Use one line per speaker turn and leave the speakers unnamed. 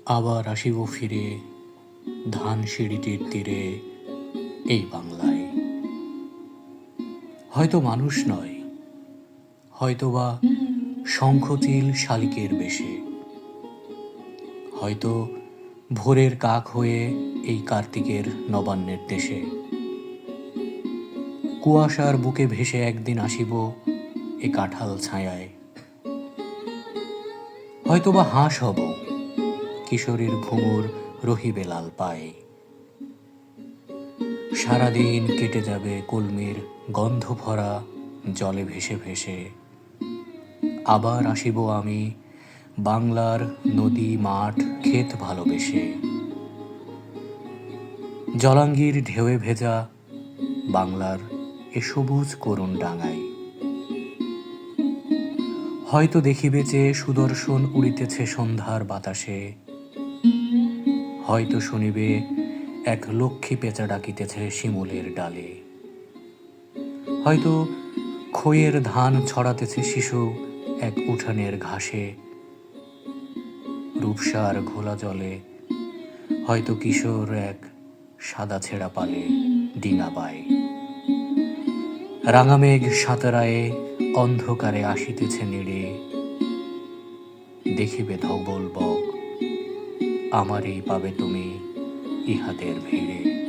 আবার আসিব ফিরে ধান সিঁড়িটির তীরে এই বাংলায়। হয়তো মানুষ নয়, হয়তোবা শঙ্খচিল শালিকের বেশে, হয়তো ভোরের কাক হয়ে এই কার্তিকের নবান্নের দেশে। কুয়াশার বুকে ভেসে একদিন আসিব এ কাঁঠাল ছায়ায়। হয়তোবা হাঁস হব, কিশোরীর ঘুঙুর রহিবে লাল পায়ে। সারাদিন কেটে যাবে কলমির গন্ধ ভরা জলে ভেসে ভেসে। আবার আসিব আমি বাংলার নদী মাঠ ক্ষেত ভালোবেসে। জলাঙ্গির ঢেউয়ে ভেজা বাংলার এ সবুজ করুণ ডাঙায়। হয়তো দেখিবে যে সুদর্শন উড়িতেছে সন্ধ্যার বাতাসে। হয়তো শুনিবে এক লক্ষ্মী পেঁচা ডাকিতেছে শিমুলের ডালে। হয়তো খইয়ের ধান ছড়াতেছে শিশু এক উঠানের ঘাসে। রূপসার ঘোলা জলে হয়তো কিশোর এক সাদা ছেঁড়া পালে ডিঙা বায়। রাঙা মেঘ সাঁতারায়ে অন্ধকারে আসিতেছে নেড়ে। দেখিবে ধবল বক, আমারই পাবে তুমি ইহাদের ভিড়ে।